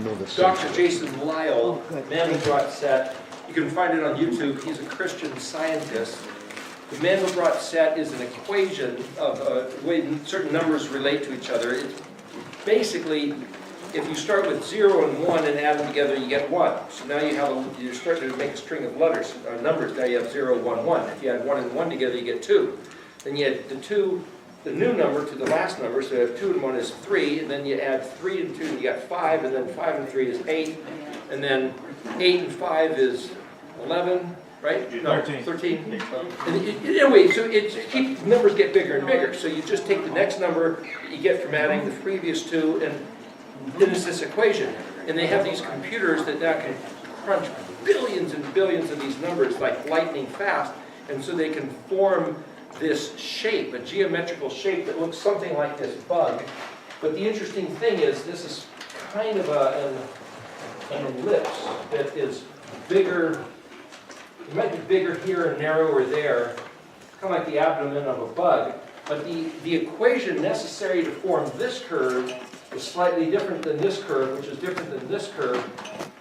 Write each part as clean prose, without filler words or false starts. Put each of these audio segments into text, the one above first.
know the Dr. Jason Lyle, Oh, good. Mandelbrot set. You can find it on YouTube. He's a Christian scientist. The Mandelbrot set is an equation of the way certain numbers relate to each other. It's basically, if you start with 0 and 1 and add them together, you get 1. So now you're starting to make a string of letters, numbers. Now you have 0, 1, 1. If you add 1 and 1 together, you get 2. Then you add the new number to the last number, so you have 2 and 1 is 3, and then you add 3 and 2, and you got 5, and then 5 and 3 is 8, and then 8 and 5 is 11, right? No, 13. Anyway, so numbers get bigger and bigger, so you just take the next number that you get from adding the previous two, and then it's this equation. And they have these computers that now can crunch billions and billions of these numbers like lightning fast, and so they can form this shape, a geometrical shape that looks something like this bug. But the interesting thing is this is kind of an ellipse that is bigger. It might be bigger here and narrower there, kind of like the abdomen of a bug. But the equation necessary to form this curve is slightly different than this curve, which is different than this curve.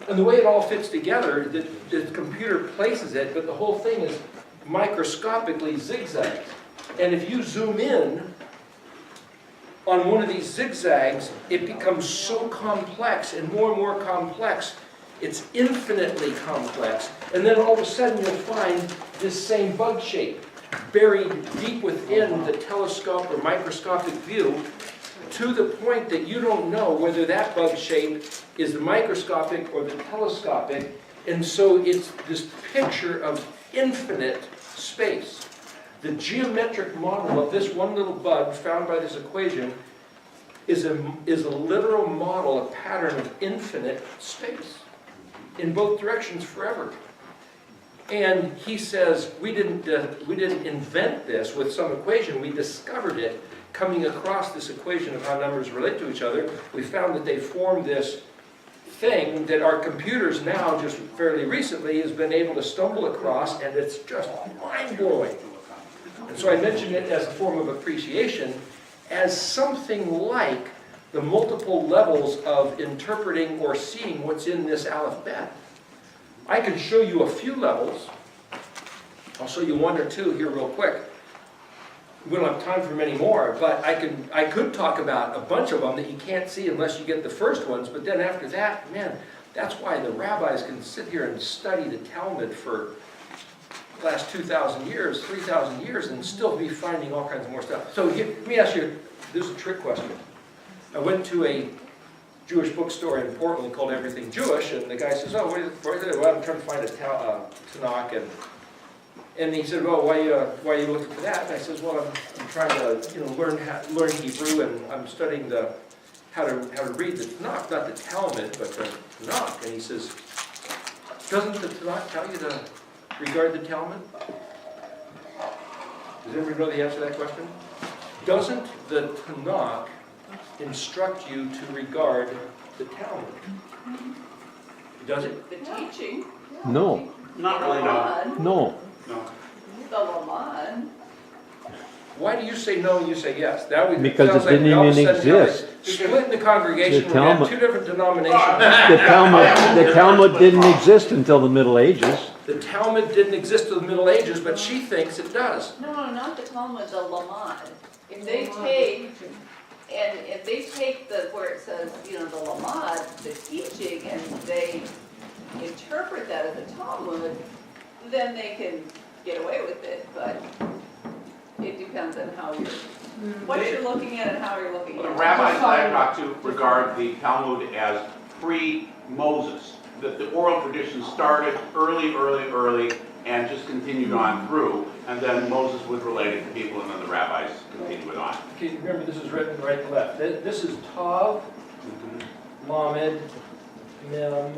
And the way it all fits together, the computer places it, but the whole thing is microscopically zigzags. And if you zoom in on one of these zigzags, it becomes so complex and more complex. It's infinitely complex. And then all of a sudden you'll find this same bug shape buried deep within the telescope or microscopic view, to the point that you don't know whether that bug shape is the microscopic or the telescopic. And so it's this picture of infinite space. The geometric model of this one little bug found by this equation is a literal model, a pattern of infinite space in both directions forever. And he says, we didn't invent this with some equation, we discovered it coming across this equation of how numbers relate to each other. We found that they formed this thing that our computers now, just fairly recently, has been able to stumble across, and it's just mind-blowing. And so I mentioned it as a form of appreciation, as something like the multiple levels of interpreting or seeing what's in this alphabet. I can show you a few levels. I'll show you one or two here real quick. We don't have time for many more, but I could talk about a bunch of them that you can't see unless you get the first ones, but then after that, man, that's why the rabbis can sit here and study the Talmud for the last 2,000 years, 3,000 years, and still be finding all kinds of more stuff. So here, let me ask you, this is a trick question. I went to a Jewish bookstore in Portland called Everything Jewish, and the guy says, oh, what is it? Well, I'm trying to find a Tanakh, and he said, well, why are you looking for that? And I says, well, I'm trying to learn Hebrew, and I'm studying how to read the Tanakh, not the Talmud, but the Tanakh. And he says, doesn't the Tanakh tell you to regard the Talmud? Does anybody know the answer to that question? Doesn't the Tanakh instruct you to regard the Talmud? Does it? The teaching. No. Not really, no. No. The Laman. Why do you say no and you say yes? That would, Because sounds it didn't all of a even sudden how exist. You split in the congregation, The we have Talmud- two different denominations. The Talmud didn't exist until the Middle Ages. The Talmud didn't exist till the Middle Ages, but she thinks it does. No, not the Talmud, the Laman. If they take where it says, the Laman, the teaching, and they interpret that as a Talmud, then they can get away with it, but it depends on what you're looking at and how you're looking at The it. rabbis that I talked to regard the Talmud as pre-Moses, that the oral tradition started early, and just continued on through, and then Moses would relate it to people, and then the rabbis continued it on. Okay, remember this is written right to left. This is Tav, Lamed, Mem,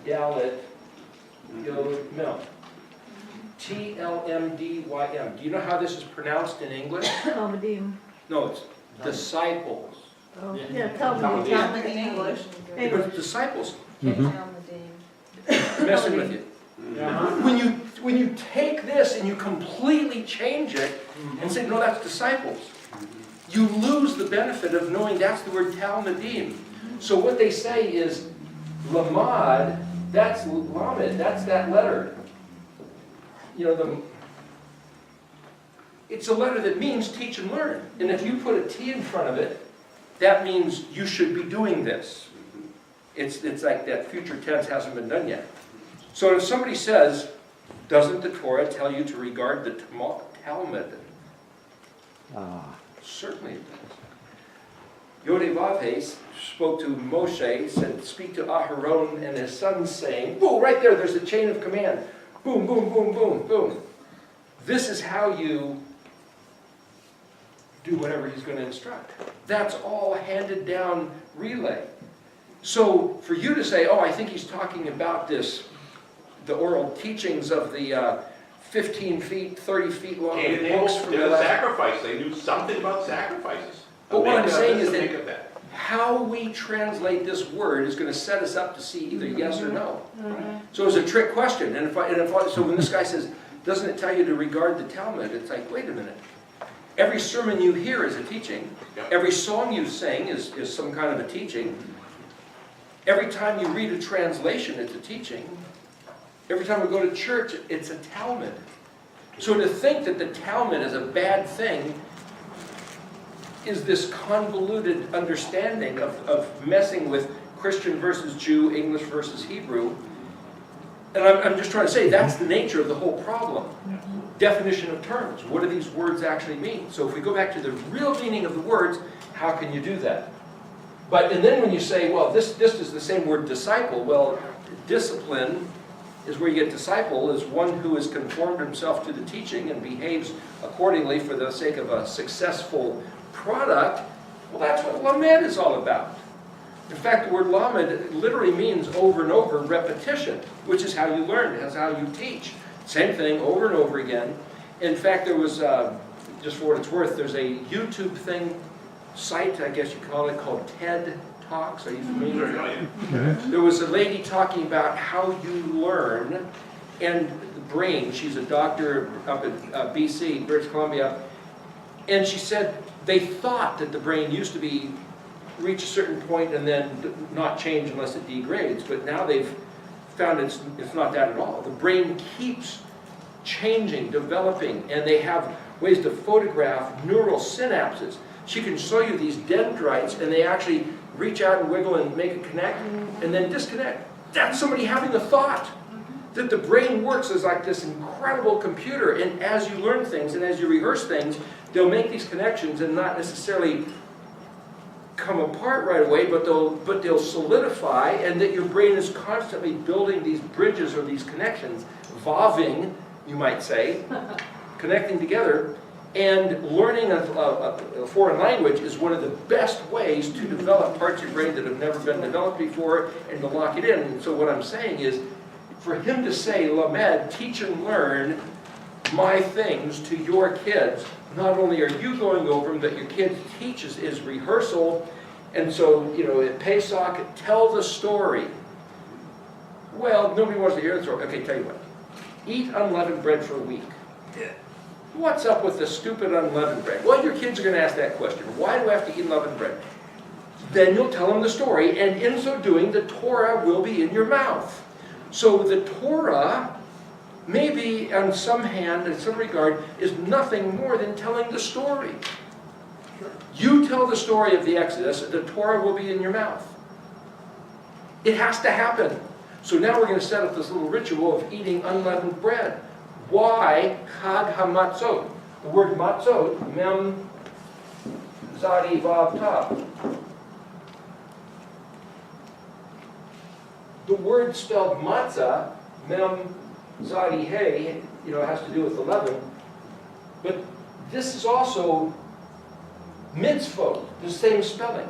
Dalet, Yod, Mem. T-L-M-D-Y-M. Do you know how this is pronounced in English? Talmudim. No, it's disciples. Oh, yeah, Talmudim. Talmud in English. But it's disciples. Mhm. Messing with you. When you take this and you completely change it and say, no, that's disciples, you lose the benefit of knowing that's the word Talmudim. So what they say is, Lamad, that's Lamed, that's that letter. You know, it's a letter that means teach and learn. And if you put a T in front of it, that means you should be doing this. It's like that future tense hasn't been done yet. So if somebody says, doesn't the Torah tell you to regard the Talmud? Certainly it does. Yodevavhes spoke to Moshe, said, speak to Aharon and his sons, saying, boom, right there, there's a chain of command. Boom, boom, boom, boom, boom. This is how you do whatever he's going to instruct. That's all handed down relay. So for you to say, oh, I think he's talking about this, the oral teachings of the 15 feet, 30 feet long books from the sacrifice. They knew something about sacrifices. But what I'm saying is that how we translate this word is going to set us up to see either yes or no. So it's a trick question. And so when this guy says, doesn't it tell you to regard the Talmud? It's like, wait a minute. Every sermon you hear is a teaching. Every song you sing is some kind of a teaching. Every time you read a translation, it's a teaching. Every time we go to church, it's a Talmud. So to think that the Talmud is a bad thing is this convoluted understanding of messing with Christian versus Jew, English versus Hebrew. And I'm just trying to say that's the nature of the whole problem. Definition of terms. What do these words actually mean? So if we go back to the real meaning of the words, how can you do that? And then when you say, well, this is the same word disciple, well, discipline is where you get disciple, is one who has conformed himself to the teaching and behaves accordingly for the sake of a successful product. Well, that's what lamed is all about. In fact, the word lamed literally means over and over repetition, which is how you learn, that's how you teach. Same thing over and over again. In fact, there was, just for what it's worth, there's a YouTube site, I guess you call it, called TED Talks. Are you familiar with it? There was a lady talking about how you learn and the brain. She's a doctor up at BC, British Columbia. And she said they thought that the brain used to reach a certain point and then not change unless it degrades. But now they've found it's not that at all. The brain keeps changing, developing, and they have ways to photograph neural synapses. She can show you these dendrites, and they actually reach out and wiggle and make it connect, and then disconnect. That's somebody having a thought. That the brain works as like this incredible computer, and as you learn things and as you rehearse things, they'll make these connections and not necessarily come apart right away, but they'll solidify, and that your brain is constantly building these bridges or these connections, vaving, you might say, connecting together. And learning a foreign language is one of the best ways to develop parts of your brain that have never been developed before and to lock it in. And so what I'm saying is, for him to say, lamed, teach and learn my things to your kids, not only are you going over them, but your kid teaches is rehearsal. And so, at Pesach, tell the story. Well, nobody wants to hear the story. Okay, tell you what. Eat unleavened bread for a week. What's up with the stupid unleavened bread? Well, your kids are going to ask that question. Why do I have to eat unleavened bread? Then you'll tell them the story, and in so doing, the Torah will be in your mouth. So the Torah, maybe on some hand, in some regard, is nothing more than telling the story. You tell the story of the Exodus, the Torah will be in your mouth. It has to happen. So now we're going to set up this little ritual of eating unleavened bread. Why Chag HaMatzot? The word matzot, mem zadi vav tav. The word spelled matzah, mem zadi hey, has to do with 11. But this is also mitzvot, the same spelling.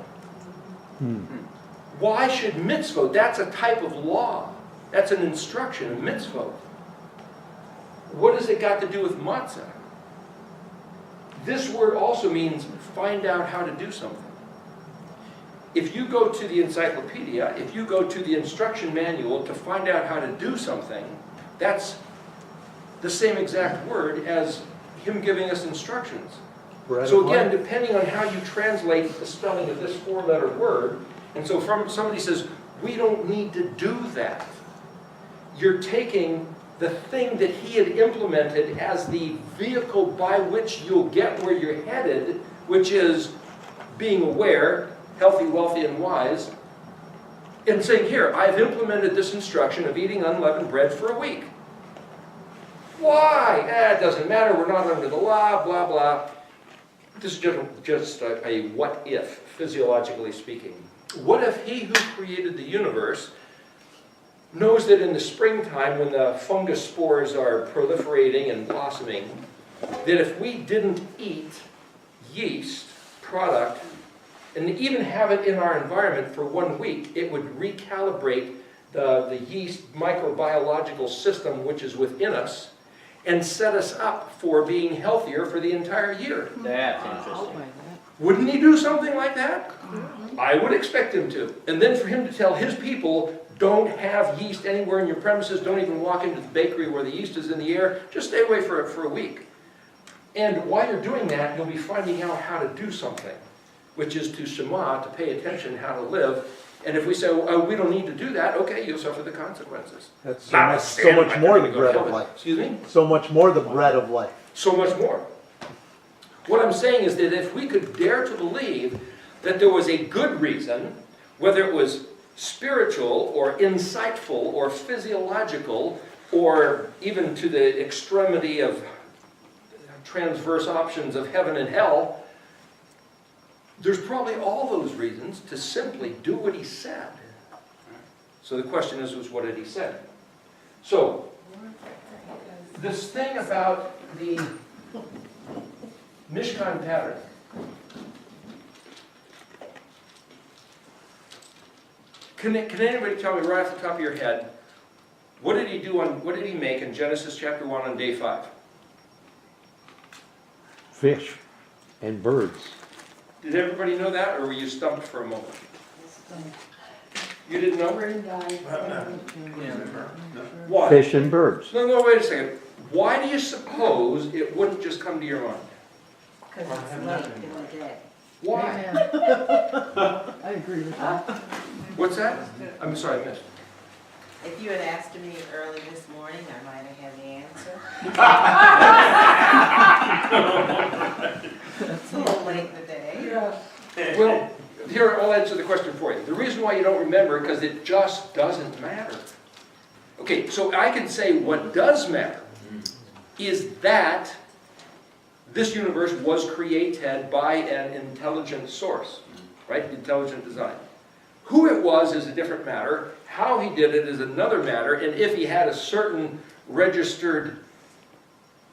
Why should mitzvot? That's a type of law. That's an instruction, a mitzvot. What has it got to do with matzah? This word also means find out how to do something. If you go to the encyclopedia, if you go to the instruction manual to find out how to do something, that's the same exact word as him giving us instructions. So again, depending on how you translate the spelling of this four-letter word, and so somebody says, We don't need to do that. You're taking the thing that he had implemented as the vehicle by which you'll get where you're headed, which is being aware, healthy, wealthy, and wise, and saying, here, I've implemented this instruction of eating unleavened bread for a week. Why? It doesn't matter, we're not under the law, blah, blah. This is just a what if, physiologically speaking. What if he who created the universe knows that in the springtime, when the fungus spores are proliferating and blossoming, that if we didn't eat yeast product, and even have it in our environment for 1 week, it would recalibrate the yeast microbiological system which is within us, and set us up for being healthier for the entire year. That's interesting. Wouldn't he do something like that? I would expect him to. And then for him to tell his people, don't have yeast anywhere in your premises, don't even walk into the bakery where the yeast is in the air, just stay away for a week. And while you're doing that, you'll be finding out how to do something, which is to shema, to pay attention, how to live. And if we say, oh, we don't need to do that, okay, you'll suffer the consequences. That's so much more the bread of life. Excuse me? So much more the bread of life. So much more. What I'm saying is that if we could dare to believe that there was a good reason, whether it was spiritual or insightful or physiological or even to the extremity of transverse options of heaven and hell, there's probably all those reasons to simply do what he said. So the question is what did he say? So, this thing about the Mishkan pattern. Can anybody tell me right off the top of your head, what did he make in Genesis chapter 1 on day 5? Fish and birds. Did everybody know that, or were you stumped for a moment? You didn't know? Why? Fish and birds. No, wait a second. Why do you suppose it wouldn't just come to your mind? Because it's late in the day. Why? I agree with that. What's that? I'm sorry, I missed. If you had asked me early this morning, I might have had the answer. It's a little late in the day. Well, here, I'll answer the question for you. The reason why you don't remember, because it just doesn't matter. Okay, so I can say what does matter is that this universe was created by an intelligent source, right? Intelligent design. Who it was is a different matter. How he did it is another matter. And if he had a certain registered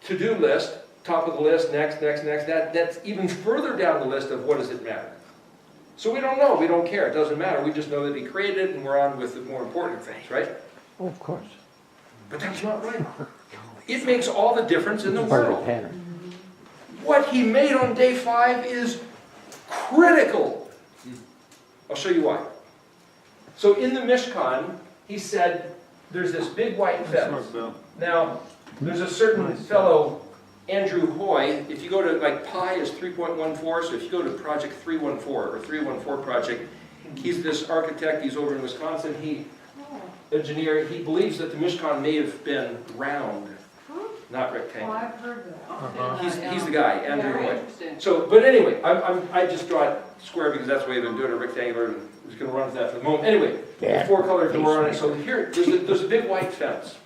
to-do list, top of the list, next, that's even further down the list of what does it matter. So we don't know, we don't care, it doesn't matter. We just know that he created it and we're on with the more important things, right? Oh, of course. But that's not right. It makes all the difference in the Part of the world. pattern. What he made on day 5 is critical. I'll show you why. So in the Mishkan, he said, there's this big white fence. Now, there's a certain fellow, Andrew Hoy, if you go to, like, pi is 3.14, so if you go to project 314 or 314 project, he's this architect, he's over in Wisconsin, engineer, he believes that the Mishkan may have been round, not rectangular. I've heard that. He's the guy, Andrew Very Hoy. interesting. So, but anyway, I just draw it square because that's the way I've been doing it, rectangular, and I'm just gonna run with that for the moment. Anyway, the 4-color door on it, so here, there's a big white fence.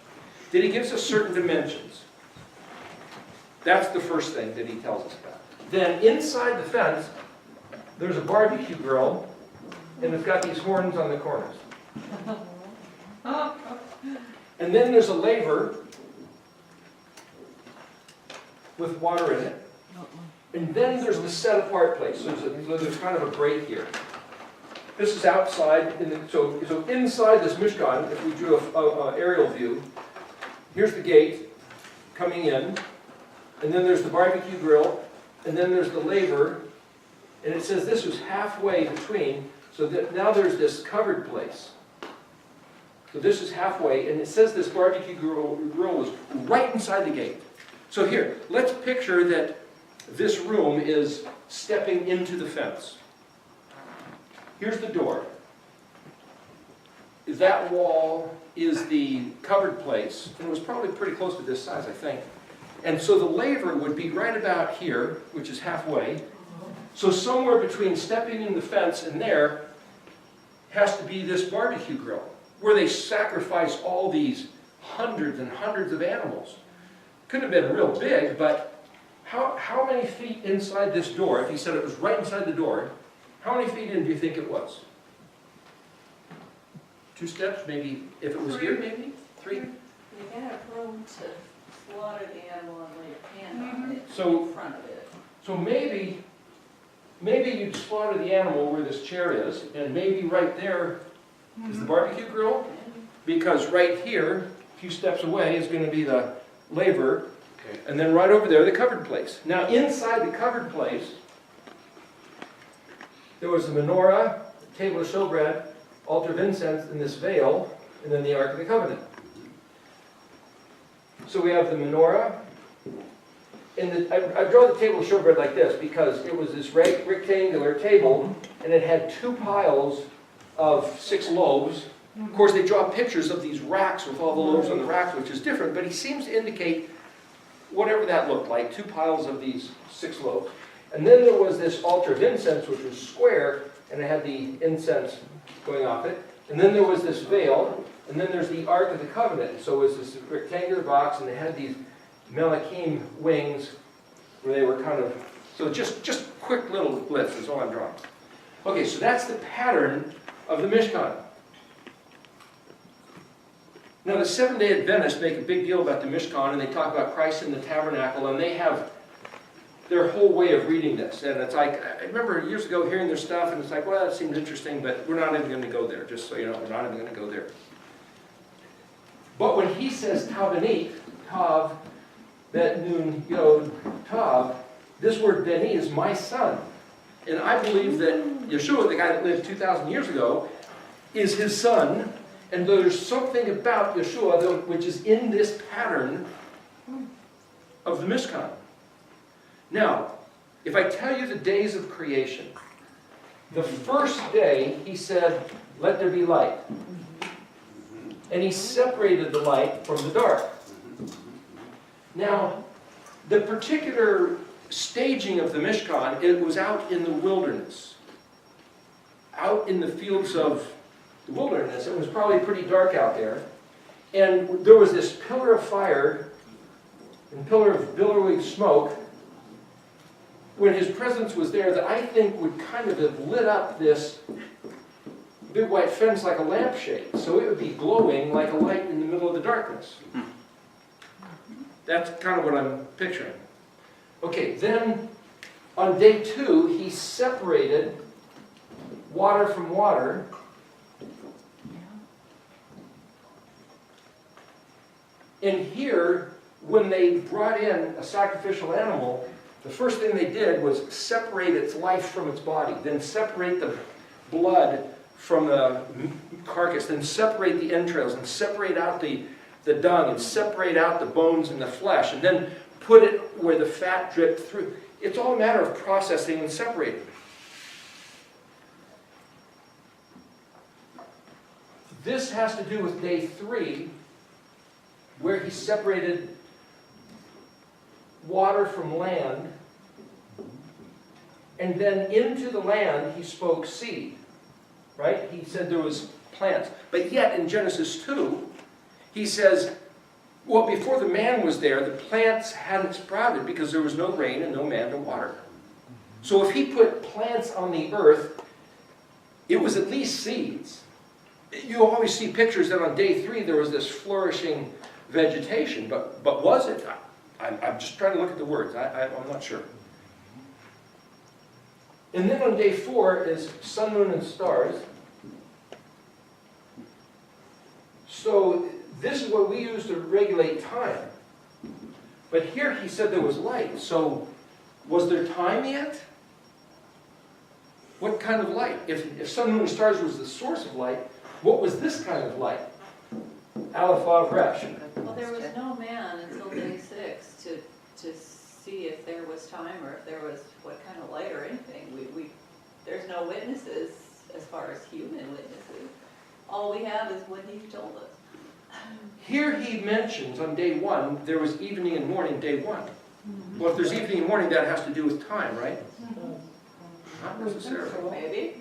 Then he gives us certain dimensions. That's the first thing that he tells us about. Then inside the fence, there's a barbecue grill, and it's got these horns on the corners. And then there's a laver with water in it. And then there's the set apart place. So there's kind of a break here. This is outside, so inside this Mishkan, if we drew an aerial view, here's the gate coming in, and then there's the barbecue grill, and then there's the laver, and it says this was halfway between, so that now there's this covered place. So this is halfway, and it says this barbecue grill was right inside the gate. So here, let's picture that this room is stepping into the fence. Here's the door. that wall is the covered place, and it was probably pretty close to this size, I think. And so the laver would be right about here, which is halfway. So somewhere between stepping in the fence and there has to be this barbecue grill, where they sacrifice all these hundreds and hundreds of animals. Could have been real big, but how many feet inside this door, if he said it was right inside the door, how many feet in do you think it was? 2 steps, maybe, if it was here, maybe? 3? You gotta have room to slaughter the animal and lay your hand on it So- in front of it. So maybe you'd slaughter the animal where this chair is, and maybe right there is the barbecue grill, because right here, a few steps away, is gonna be the laver, Okay. and then right over there, the covered place. Now, inside the covered place, there was a menorah, a table of showbread, altar of incense, and this veil, and then the Ark of the Covenant. So we have the menorah, and I draw the table of showbread like this because it was this rectangular table, and it had 2 piles of 6 loaves. Of course, they draw pictures of these racks with all the loaves on the racks, which is different, but he seems to indicate whatever that looked like, 2 piles of these 6 loaves. And then there was this altar of incense, which was square, and it had the incense going off it. And then there was this veil, and then there's the Ark of the Covenant. So it was this rectangular box, and they had these Malachim wings, where they were kind of, so just quick little glyphs is all I'm drawing. Okay, so that's the pattern of the Mishkan. Now the Seventh-day Adventists make a big deal about the Mishkan, and they talk about Christ in the tabernacle, and they have their whole way of reading this. And it's like, I remember years ago hearing their stuff, and it's like, well, that seems interesting, but we're not even going to go there, just so you know, we're not even going to go there. But when he says tavanit, tav, bet nun yod tav, this word beni is my son. And I believe that Yeshua, the guy that lived 2,000 years ago, is his son. And there's something about Yeshua which is in this pattern of the Mishkan. Now, if I tell you the days of creation, the first day he said, let there be light. And he separated the light from the dark. Now, the particular staging of the Mishkan, it was out in the wilderness. Out in the fields of the wilderness. It was probably pretty dark out there. And there was this pillar of fire and pillar of billowing smoke when his presence was there that I think would kind of have lit up this big white fence like a lampshade. So it would be glowing like a light in the middle of the darkness. That's kind of what I'm picturing. Okay, then on day 2, he separated water from water. And here, when they brought in a sacrificial animal, the first thing they did was separate its life from its body, then separate the blood from the carcass, then separate the entrails, and separate out the dung, and separate out the bones and the flesh, and then put it where the fat dripped through. It's all a matter of processing and separating. This has to do with day 3, where he separated water from land, and then into the land he spoke seed, right? He said there was plants. But yet in Genesis 2, he says, well, before the man was there, the plants hadn't sprouted because there was no rain and no man to water. So if he put plants on the earth, it was at least seeds. You always see pictures that on day 3 there was this flourishing vegetation, but was it? I'm just trying to look at the words. I'm not sure. And then on day 4 is sun, moon, and stars. So this is what we use to regulate time. But here he said there was light. So was there time yet? What kind of light? If sun, moon, and stars was the source of light, what was this kind of light? Aleph, Vav, Resh. Well, there was no man until day 6 to see if there was time or if there was what kind of light or anything. There's no witnesses as far as human witnesses. All we have is what he told us. Here he mentions on day one, there was evening and morning, day one. Well, if there's evening and morning, that has to do with time, right? Not necessarily. Maybe.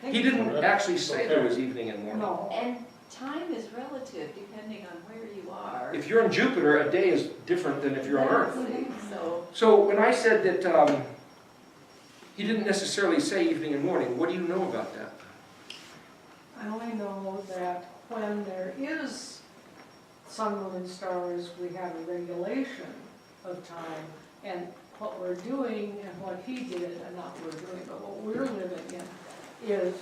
He didn't actually say there was evening and morning. No. And time is relative depending on where you are. If you're on Jupiter, a day is different than if you're on Earth. Exactly. So, So when I said that he didn't necessarily say evening and morning, what do you know about that? I only know that when there is sun, moon, and stars, we have a regulation of time. And what we're doing and what he did, and not what we're doing, but what we're living in, is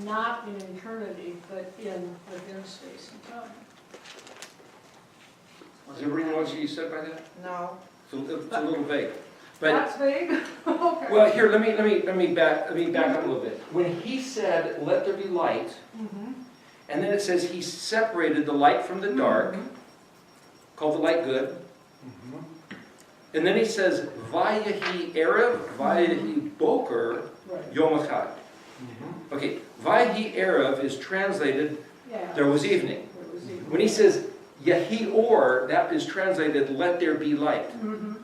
not in eternity, but within space and time. Does everybody know what she said by that? No. It's a little vague. But, That's vague? Okay. well, here, let me back up a little bit. When he said, let there be light, Mhm. and then it says he separated the light from the dark, called the light good. And then he says, Vayahi Erev, Vayahi Boker, Right, Yom Echad. Okay, Vayahi Erev is translated, yeah. there was evening. There was even- When he says Yahi Or, that is translated, let there be light. Mhm.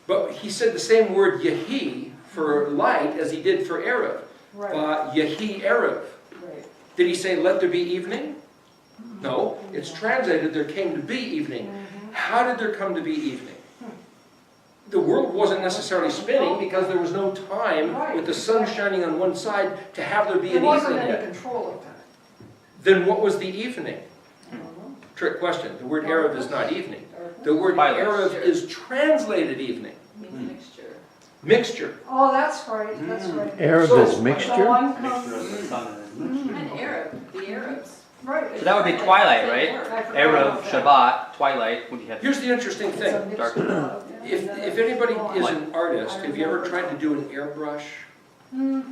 But he said the same word Yahi for light as he did for Erev. Right, Yahi Erev. right. Did he say let there be evening? No, it's translated there came to be evening. Mhm. How did there come to be evening? The world wasn't necessarily spinning because there was no time with the sun shining on one side to have there be There an wasn't evening any yet. control of that. Then what was the evening? I don't know. Trick question. The word Erev is not evening. The word Twilight. Erev is translated evening. means mixture. Mixture. Oh, that's right, that's right. Erev So- is The mixture? one Mixture comes, of the sun and An Arab, the Arabs. right. So that would be twilight, right? I forgot Erev, about that. Shabbat, twilight, when you have Here's the interesting It's a thing. mixture of- If anybody is an artist, have you ever tried to do an airbrush?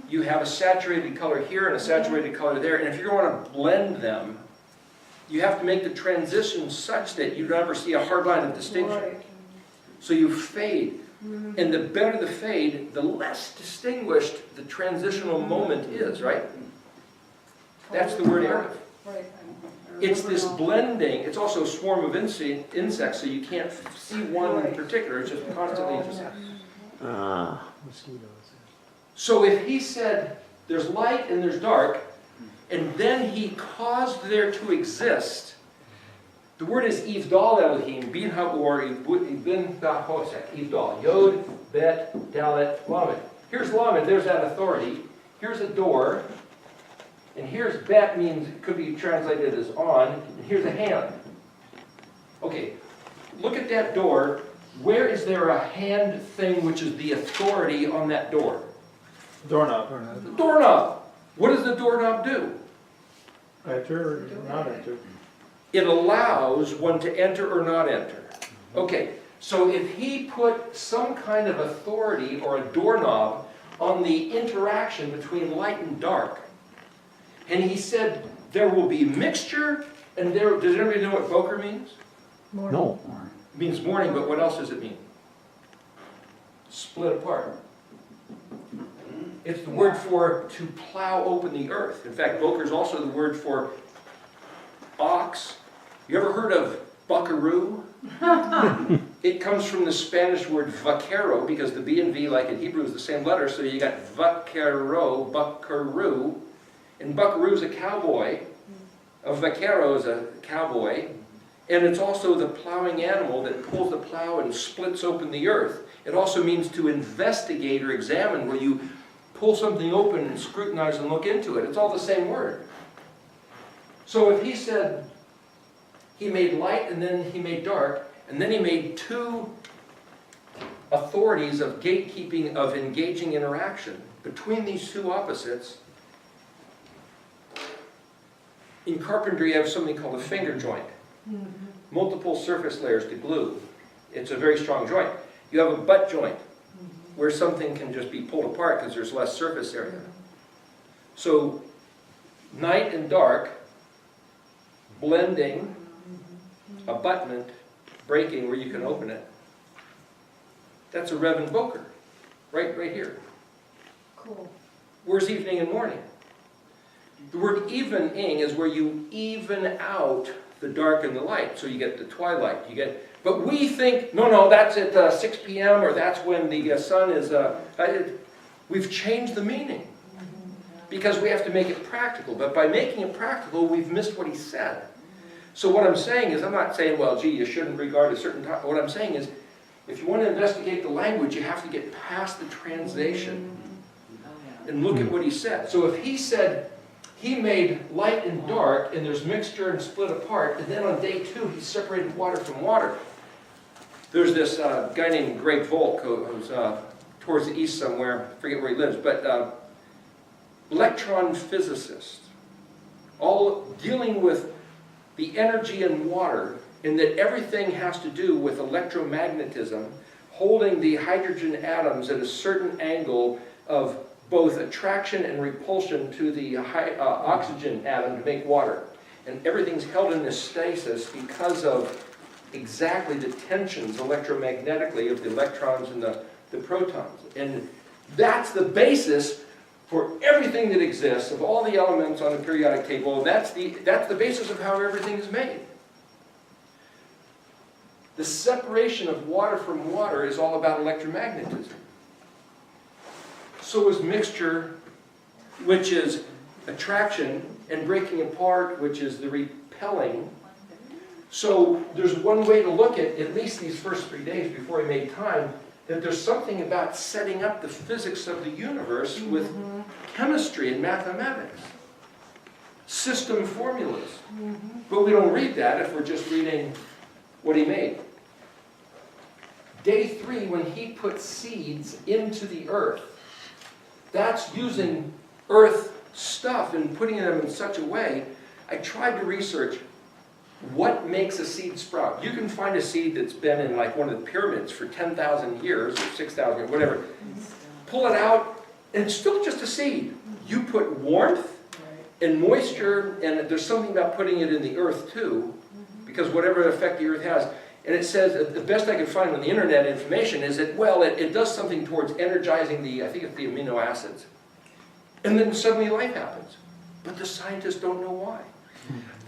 You have a saturated color here and a saturated color there, and if you want to blend them, you have to make the transition such that you never see a hard line of distinction. Right. So you fade. And the better the fade, the less distinguished the transitional moment is, right? That's the word Erev. Right. It's this blending, it's also a swarm of insects, so you can't see one in particular, it's just constantly just. Ah, So if he said, there's light and there's dark, and then he caused there to exist, the word is Ivdal Elohim, Bin Ha'or, Bin Ha'osek, Ivdal, Yod, Bet, Dalet, Lamed. Here's Lamed, there's that authority. Here's a door, and here's Bet means, it could be translated as on, and here's a hand. Okay, look at that door. Where is there a hand thing which is the authority on that door? Doorknob. The doorknob. What does the doorknob do? Enter or not enter? It allows one to enter or not enter. Okay, so if he put some kind of authority or a doorknob on the interaction between light and dark, and he said there will be mixture, and there, does anybody know what boker means? no. It means morning, but what else does it mean? Split apart. It's the word for to plow open the earth. In fact, boker is also the word for ox. You ever heard of buckaroo? It comes from the Spanish word vaquero, because the B and V, like in Hebrew, is the same letter, so you got vaquero, buckaroo. And buckaroo is a cowboy. A vaquero is a cowboy. And it's also the plowing animal that pulls the plow and splits open the earth. It also means to investigate or examine, where you pull something open and scrutinize and look into it. It's all the same word. So if he said he made light and then he made dark, and then he made two authorities of gatekeeping, of engaging interaction between these two opposites, in carpentry you have something called a finger joint. Multiple surface layers to glue. It's a very strong joint. You have a butt joint, where something can just be pulled apart because there's less surface area. So night and dark, blending, abutment, breaking where you can open it. That's a Rev and Boker, right here. Cool. Where's evening and morning? The word evening is where you even out the dark and the light. So you get the twilight. But we think, no, that's at 6 p.m. or that's when the sun is... we've changed the meaning because we have to make it practical. But by making it practical, we've missed what he said. So what I'm saying is, I'm not saying, well, gee, you shouldn't regard a certain time. What I'm saying is, if you want to investigate the language, you have to get past the translation and look at what he said. So if he said he made light and dark, and there's mixture and split apart, and then on day 2 he separated water from water. There's this guy named Greg Volk who's towards the east somewhere, I forget where he lives, but electron physicist, all dealing with the energy in water, and that everything has to do with electromagnetism, holding the hydrogen atoms at a certain angle of both attraction and repulsion to the oxygen atom to make water. And everything's held in this stasis because of exactly the tensions electromagnetically of the electrons and the protons. And that's the basis for everything that exists, of all the elements on the periodic table. That's the basis of how everything is made. The separation of water from water is all about electromagnetism. So is mixture, which is attraction, and breaking apart, which is the repelling. So there's one way to look at least these first 3 days before he made time, that there's something about setting up the physics of the universe with chemistry and mathematics, system formulas. But we don't read that if we're just reading what he made. Day 3, when he put seeds into the earth, that's using earth stuff and putting them in such a way. I tried to research what makes a seed sprout. You can find a seed that's been in like one of the pyramids for 10,000 years or 6,000 or whatever. Pull it out, and it's still just a seed. You put warmth and moisture, and there's something about putting it in the earth too, because whatever effect the earth has. And it says, the best I could find on the internet information is that, well, it does something towards energizing I think it's the amino acids. And then suddenly life happens. But the scientists don't know why.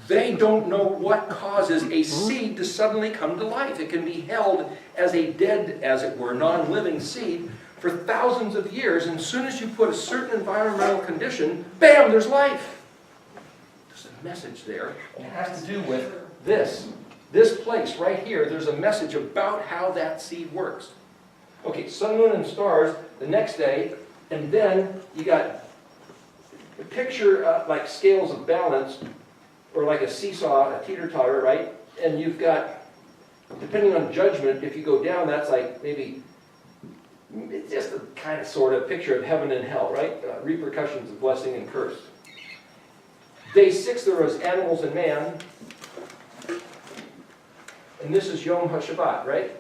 They don't know what causes a seed to suddenly come to life. It can be held as a dead, as it were, non-living seed for thousands of years, and as soon as you put a certain environmental condition, bam, there's life. There's a message there. It has to do with this. This place right here, there's a message about how that seed works. Okay, sun, moon, and stars the next day, and then you got a picture like scales of balance, or like a seesaw, a teeter-totter, right? And you've got, depending on judgment, if you go down, that's like maybe, it's just a kind of sort of picture of heaven and hell, right? Repercussions of blessing and curse. Day 6, there was animals and man. And this is Yom HaShabbat, right?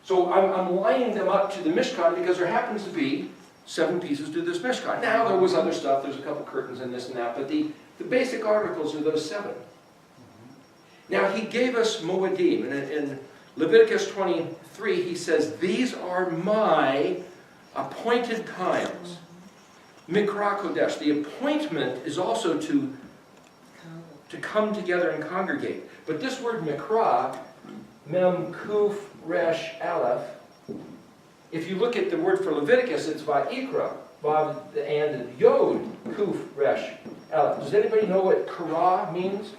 So I'm lining them up to the Mishkan because there happens to be 7 pieces to this Mishkan. Now there was other stuff, there's a couple curtains and this and that, but the basic articles are those 7. Now he gave us Moedim, and in Leviticus 23 he says, these are my appointed times. Mikra Kodesh, the appointment is also to come together and congregate. But this word Mikra, Mem Kuf Resh Aleph, if you look at the word for Leviticus, it's Va'ikra, Vav and Yod Kuf Resh Aleph. Does anybody know what Kara means?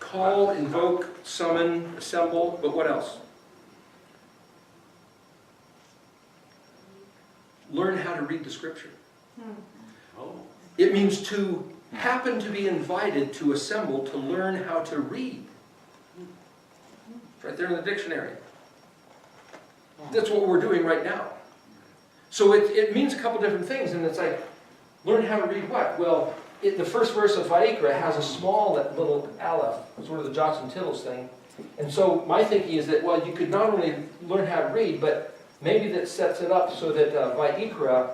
Call, invoke, summon, assemble, but what else? Learn how to read the scripture. It means to happen to be invited to assemble to learn how to read. It's right there in the dictionary. That's what we're doing right now. So it means a couple different things, and it's like, learn how to read what? Well, the first verse of Vayikra has a small little aleph, sort of the jots and tittles thing. And so my thinking is that, well, you could not only learn how to read, but maybe that sets it up so that Vayikra,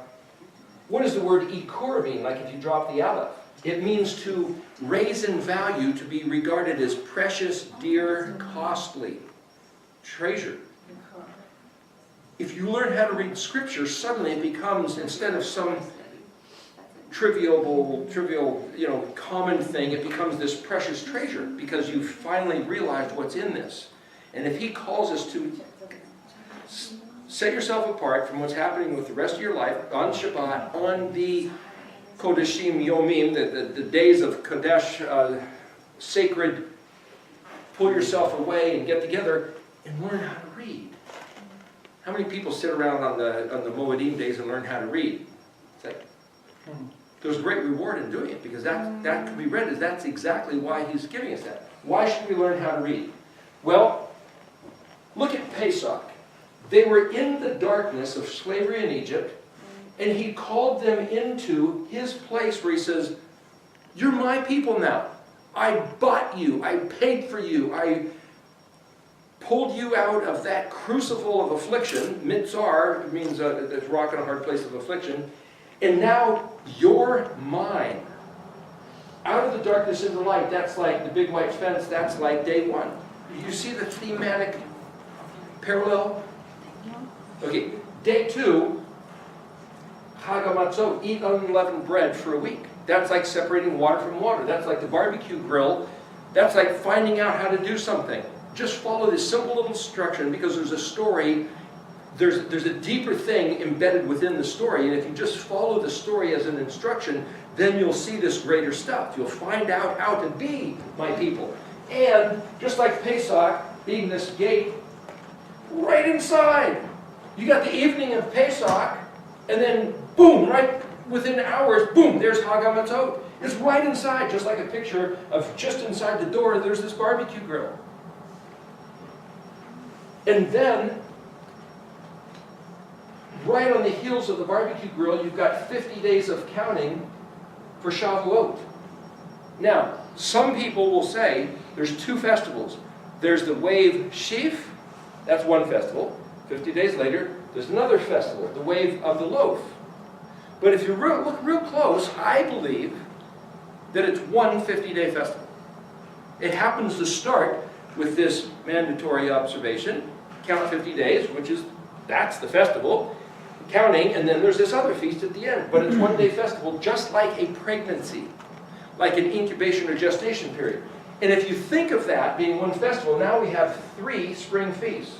what does the word Ikur mean, like if you drop the aleph? It means to raise in value, to be regarded as precious, dear, costly, treasure. If you learn how to read Scripture, suddenly it becomes, instead of some trivial, common thing. It becomes this precious treasure because you've finally realized what's in this. And if he calls us to set yourself apart from what's happening with the rest of your life on Shabbat, on the Kodeshim Yomim, the days of Kodesh, sacred, pull yourself away and get together and learn how to read. How many people sit around on the Moedim days and learn how to read? It's like, there's great reward in doing it because that can be read as that's exactly why he's giving us that. Why should we learn how to read? Well, look at Pesach. They were in the darkness of slavery in Egypt, and he called them into his place where he says, you're my people now. I bought you. I paid for you. I pulled you out of that crucible of affliction. Mitzar means a rock in a hard place of affliction. And now you're mine. Out of the darkness into the light, that's like the big white fence, that's like day one. You see the thematic parallel? Okay, day two, Chag HaMatzot, eat unleavened bread for a week. That's like separating water from water. That's like the barbecue grill. That's like finding out how to do something. Just follow this simple little instruction because there's a story, there's a deeper thing embedded within the story, and if you just follow the story as an instruction, then you'll see this greater stuff. You'll find out how to be my people. And just like Pesach being this gate, right inside, you got the evening of Pesach, and then boom, right within hours, boom, there's Chag HaMatzot. It's right inside, just like a picture of just inside the door, there's this barbecue grill. And then, right on the heels of the barbecue grill, you've got 50 days of counting for Shavuot. Now, some people will say there's two festivals. There's the Wave Sheaf, that's one festival. 50 days later, there's another festival, the Wave of the Loaf. But if you look real close, I believe that it's one 50-day festival. It happens to start with this mandatory observation, count 50 days, that's the festival, counting, and then there's this other feast at the end. But it's one-day festival, just like a pregnancy, like an incubation or gestation period. And if you think of that being one festival, now we have 3 spring feasts,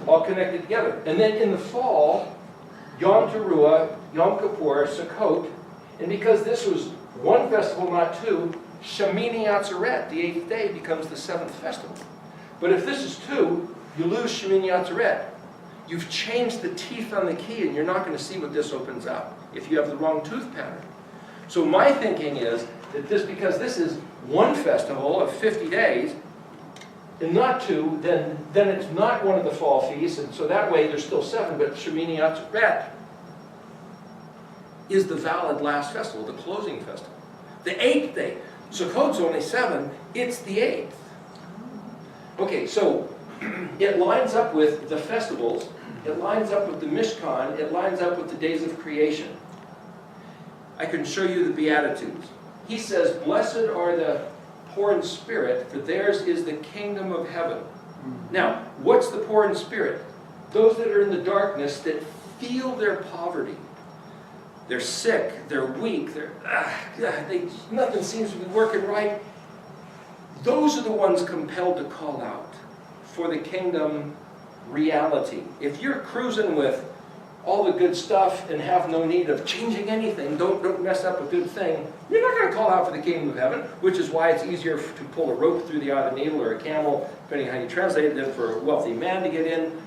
all connected together. And then in the fall, Yom Teruah, Yom Kippur, Sukkot, and because this was one festival, not two, Shemini Atzeret, the 8th day, becomes the 7th festival. But if this is 2, you lose Shemini Atzeret. You've changed the teeth on the key, and you're not going to see what this opens up if you have the wrong tooth pattern. So my thinking is that because this is one festival of 50 days, and not 2, then it's not one of the fall feasts, and so that way there's still 7, but Shemini Atzeret is the valid last festival, the closing festival. The 8th day. Sukkot's only 7, it's the 8th. Okay, so it lines up with the festivals, it lines up with the Mishkan, it lines up with the days of creation. I can show you the Beatitudes. He says, blessed are the poor in spirit, for theirs is the kingdom of heaven. Now, what's the poor in spirit? Those that are in the darkness that feel their poverty. They're sick, they're weak, nothing seems to be working right. Those are the ones compelled to call out for the kingdom reality. If you're cruising with all the good stuff and have no need of changing anything, don't mess up a good thing, you're not going to call out for the kingdom of heaven, which is why it's easier to pull a rope through the eye of a needle or a camel, depending on how you translate it, than for a wealthy man to get in.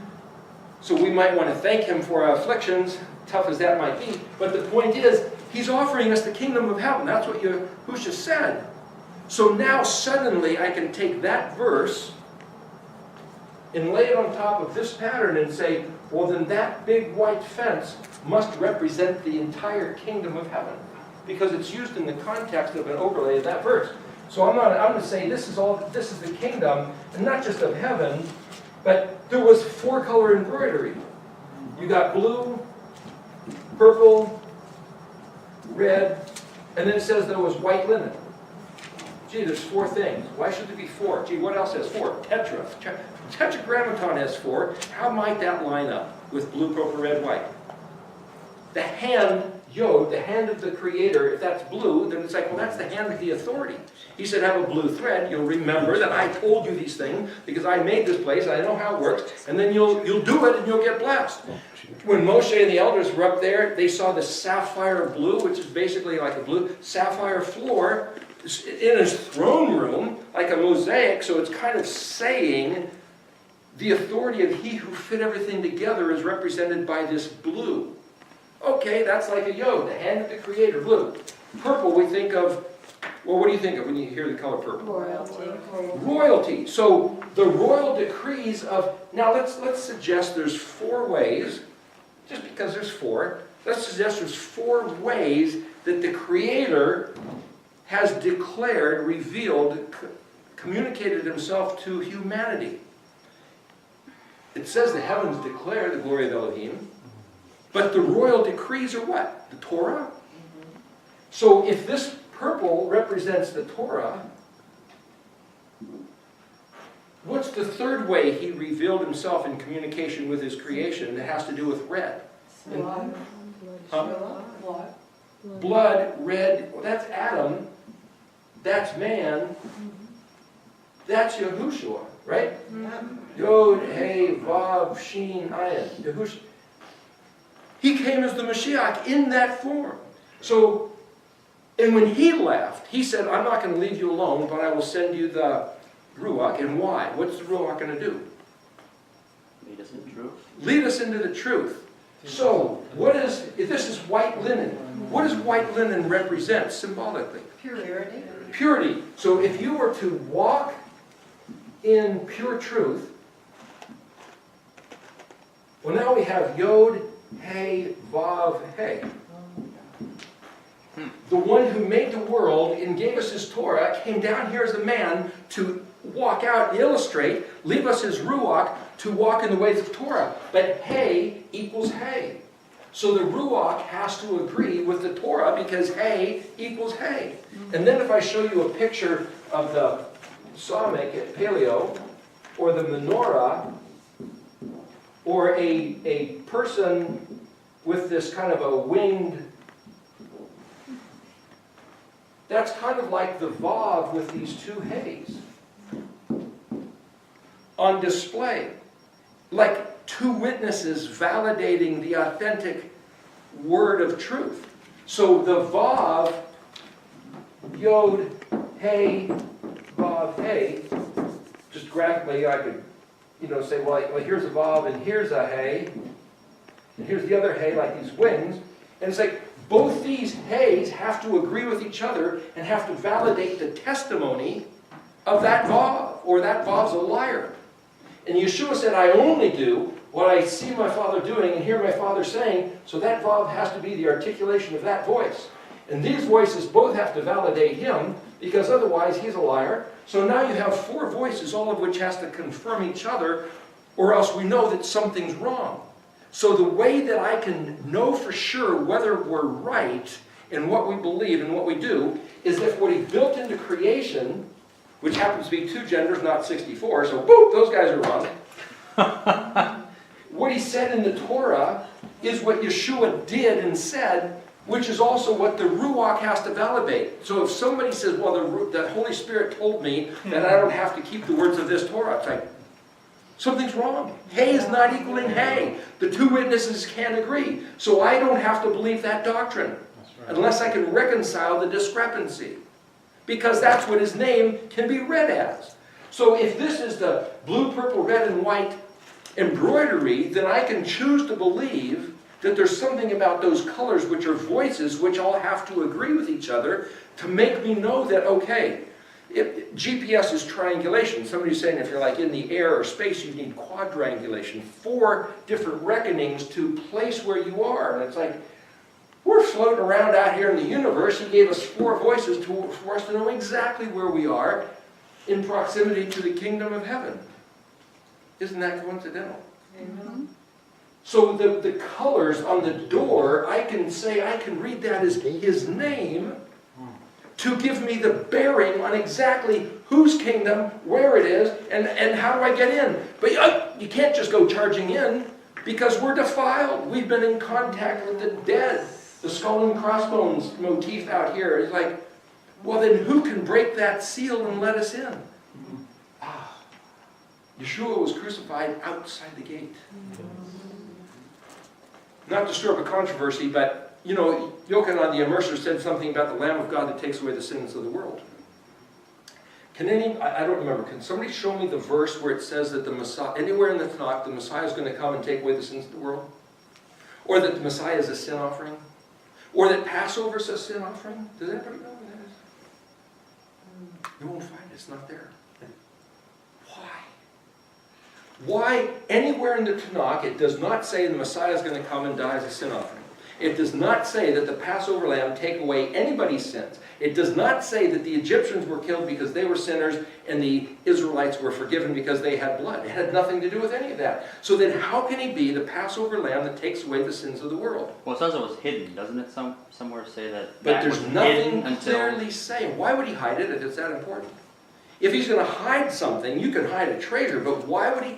So we might want to thank him for our afflictions, tough as that might be, but the point is, he's offering us the kingdom of heaven. That's what Yahushua said. So now suddenly I can take that verse and lay it on top of this pattern and say, well then that big white fence must represent the entire kingdom of heaven, because it's used in the context of an overlay of that verse. So I'm going to say this is the kingdom, and not just of heaven, but there was 4-color embroidery. You got blue, purple, red, and then it says there was white linen. Gee, there's 4 things. Why should there be 4? Gee, what else has 4? Tetra. Tetragrammaton has 4. How might that line up with blue, purple, red, white? The hand Yod, the hand of the Creator, if that's blue, then it's like, well, that's the hand of the authority. He said, have a blue thread. You'll remember that I told you these things because I made this place. I know how it works. And then you'll do it and you'll get blessed. When Moshe and the elders were up there, they saw the sapphire blue, which is basically like a blue sapphire floor in his throne room, like a mosaic. So it's kind of saying the authority of he who fit everything together is represented by this blue. Okay, that's like a Yod, the hand of the Creator, blue. Purple, we think of, well, what do you think of when you hear the color purple? Royalty. Royalty. So the royal decrees of, now let's suggest there's 4 ways, just because there's 4, let's suggest there's 4 ways that the Creator has declared, revealed, communicated himself to humanity. It says the heavens declare the glory of Elohim. But the royal decrees are what? The Torah? So if this purple represents the Torah, what's the 3rd way he revealed himself in communication with his creation that has to do with red? Blood. Huh? Blood. Blood, red, well, that's Adam, that's man, that's Yahushua, right? Yod, Hey, Vav, Shin, Ayin, Yahushua. He came as the Mashiach in that form. So, and when he left, he said, I'm not going to leave you alone, but I will send you the Ruach. And why? What's the Ruach going to do? Lead us in truth. Lead us into the truth. So, if this is white linen, what does white linen represent symbolically? Purity. Purity. So if you were to walk in pure truth, well, now we have Yod, Hey, Vav, Hey. The one who made the world and gave us his Torah came down here as a man to walk out, illustrate, leave us his Ruach to walk in the ways of Torah. But Hey equals Hey. So the Ruach has to agree with the Torah because Hey equals Hey. And then if I show you a picture of the Samek paleo, or the menorah, or a person with this kind of a winged, that's kind of like the Vav with these 2 Heys on display. Like 2 witnesses validating the authentic word of truth. So the Vav, Yod, Hey, Vav, Hey, just graphically I could, say, well, here's a Vav and here's a Hey, and here's the other Hey, like these wings. And it's like both these Heys have to agree with each other and have to validate the testimony of that Vav, or that Vav's a liar. And Yeshua said, I only do what I see my Father doing and hear my Father saying, so that Vav has to be the articulation of that voice. And these voices both have to validate him, because otherwise he's a liar. So now you have 4 voices, all of which has to confirm each other, or else we know that something's wrong. So the way that I can know for sure whether we're right in what we believe and what we do is if what he built into creation, which happens to be 2 genders, not 64, so boop, those guys are wrong. What he said in the Torah is what Yeshua did and said, which is also what the Ruach has to validate. So if somebody says, well, the Holy Spirit told me that I don't have to keep the words of this Torah, it's like, something's wrong. Hey is not equaling hey. The 2 witnesses can't agree. So I don't have to believe that doctrine unless I can reconcile the discrepancy. Because that's what his name can be read as. So if this is the blue, purple, red, and white embroidery, then I can choose to believe that there's something about those colors which are voices which all have to agree with each other to make me know that, okay, GPS is triangulation. Somebody's saying if you're like in the air or space, you need quadrangulation. 4 different reckonings to place where you are. And it's like, we're floating around out here in the universe. He gave us 4 voices for us to know exactly where we are in proximity to the kingdom of heaven. Isn't that coincidental? Amen. So the colors on the door, I can read that as his name to give me the bearing on exactly whose kingdom, where it is, and how do I get in. But you can't just go charging in because we're defiled. We've been in contact with the dead. The skull and crossbones motif out here is like, well then who can break that seal and let us in? Ah, Yeshua was crucified outside the gate. Not to stir up a controversy, but you know, Yochanan the Immerser said something about the Lamb of God that takes away the sins of the world. I don't remember, can somebody show me the verse where it says that the Messiah, anywhere in the Tanakh, the Messiah is going to come and take away the sins of the world? Or that the Messiah is a sin offering? Or that Passover is a sin offering? Does anybody know what that is? You won't find it, it's not there. Why? Why, anywhere in the Tanakh, it does not say the Messiah is going to come and die as a sin offering. It does not say that the Passover lamb take away anybody's sins. It does not say that the Egyptians were killed because they were sinners and the Israelites were forgiven because they had blood. It had nothing to do with any of that. So then how can he be the Passover lamb that takes away the sins of the world? Well, it says it was hidden, doesn't it somewhere say that? But that there's was nothing hidden until... clearly saying. Why would he hide it if it's that important? If he's going to hide something, you can hide a treasure, but why would he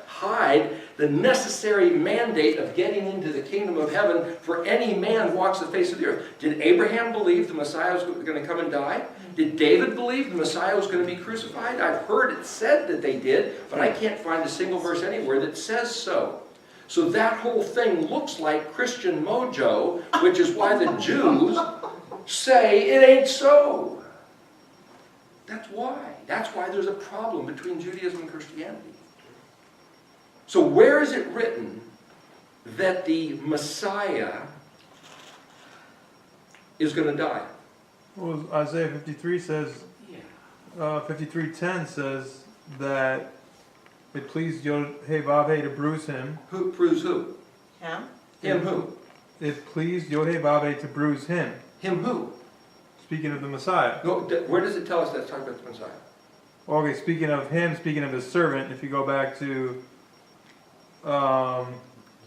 hide the necessary mandate of getting into the kingdom of heaven for any man who walks the face of the earth? Did Abraham believe the Messiah was going to come and die? Did David believe the Messiah was going to be crucified? I've heard it said that they did, but I can't find a single verse anywhere that says so. So that whole thing looks like Christian mojo, which is why the Jews say it ain't so. That's why. That's why there's a problem between Judaism and Christianity. So where is it written that the Messiah is going to die? Well, Isaiah 53 says, 53:10 says that it pleased Yod-Heh-Vav-Heh to bruise him. Who proves who? Him? Him who? It pleased Yod-Heh-Vav-Heh to bruise him. Him who? Speaking of the Messiah. No, where does it tell us that's talking about the Messiah? Okay, speaking of him, speaking of his servant, if you go back to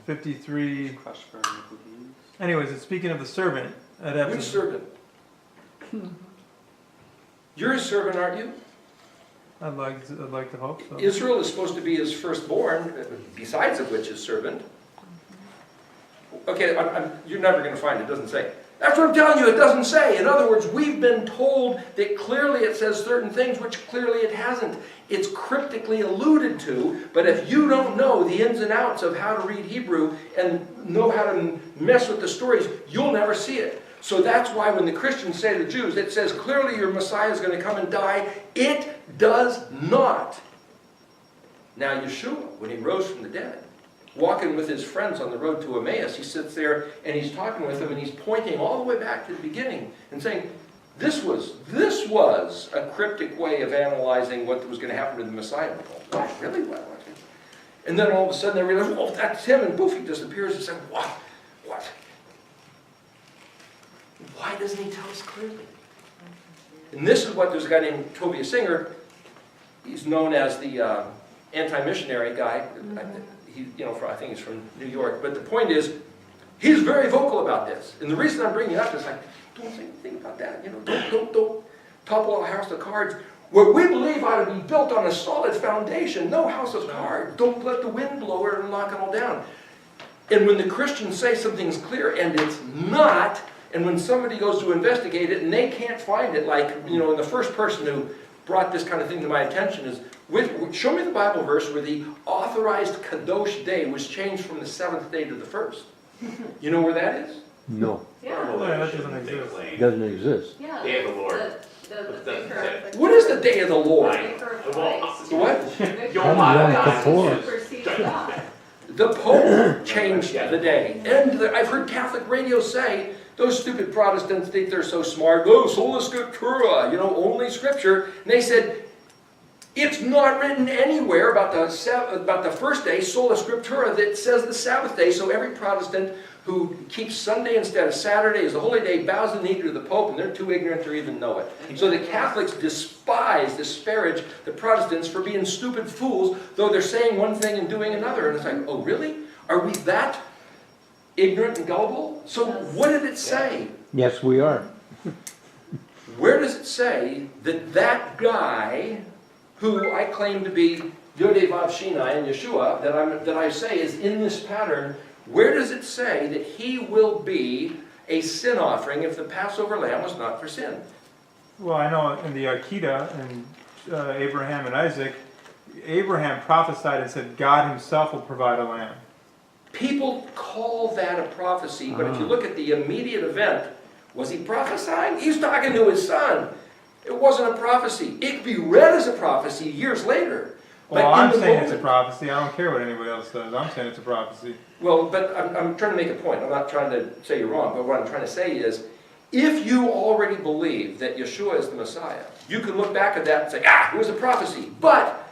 53. Crushed for iniquities. Anyways, it's speaking of the servant. I'd have Whose to, servant? You're his servant, aren't you? I'd like to hope so. Israel is supposed to be his firstborn, besides of which his servant. Okay, you're never going to find it. It doesn't say. That's what I'm telling you, it doesn't say. In other words, we've been told that clearly it says certain things, which clearly it hasn't. It's cryptically alluded to, but if you don't know the ins and outs of how to read Hebrew and know how to mess with the stories, you'll never see it. So that's why when the Christians say to the Jews, it says clearly your Messiah is going to come and die. It does not. Now Yeshua, when he rose from the dead, walking with his friends on the road to Emmaus, he sits there and he's talking with them and he's pointing all the way back to the beginning and saying, this was a cryptic way of analyzing what was going to happen to the Messiah. What? Really? What? And then all of a sudden they realize, well, that's him, and poof, he disappears and say, what? What? Why doesn't he tell us clearly? And this is what there's a guy named Tovia Singer. He's known as the anti-missionary guy. I think he's from New York. But the point is, he's very vocal about this. And the reason I'm bringing it up is like, don't say anything about that. Don't topple a house of cards. What we believe ought to be built on a solid foundation. No house of cards. Don't let the wind blow it and knock it all down. And when the Christians say something's clear and it's not, and when somebody goes to investigate it and they can't find it, like, and the first person who brought this kind of thing to my attention is, show me the Bible verse where the authorized Kadosh day was changed from the 7th day to the 1st. You know where that is? No, Yeah, that doesn't exist. it doesn't exist. yeah. Day of the Lord. The vicar of the What is the day of the Lord? vicar of Christ. The what? Vicar Yom of Kippur. Christ supersedes God. The Pope changed the day. And I've heard Catholic radio say, those stupid Protestants think they're so smart. Oh, sola scriptura, only scripture. And they said, it's not written anywhere about the first day, sola scriptura, that says the Sabbath day. So every Protestant who keeps Sunday instead of Saturday as the holy day bows the knee to the Pope, and they're too ignorant to even know it. So the Catholics disparage the Protestants for being stupid fools, though they're saying one thing and doing another. And it's like, oh really? Are we that ignorant and gullible? So what did it say? Yes, we are. Where does it say that guy, who I claim to be Yod-Heh-Vav Shinai and Yeshua, that I say is in this pattern, where does it say that he will be a sin offering if the Passover lamb was not for sin. Well, I know in the Akedah and Abraham and Isaac, Abraham prophesied and said God himself will provide a lamb. People call that a prophecy, but if you look at the immediate event, was he prophesying? He was talking to his son. It wasn't a prophecy. It could be read as a prophecy years later. But Well, I'm in the saying it's a moment- prophecy. I don't care what anybody else says. I'm saying it's a prophecy. Well, but I'm trying to make a point. I'm not trying to say you're wrong, but what I'm trying to say is, if you already believe that Yeshua is the Messiah, you can look back at that and say, it was a prophecy. But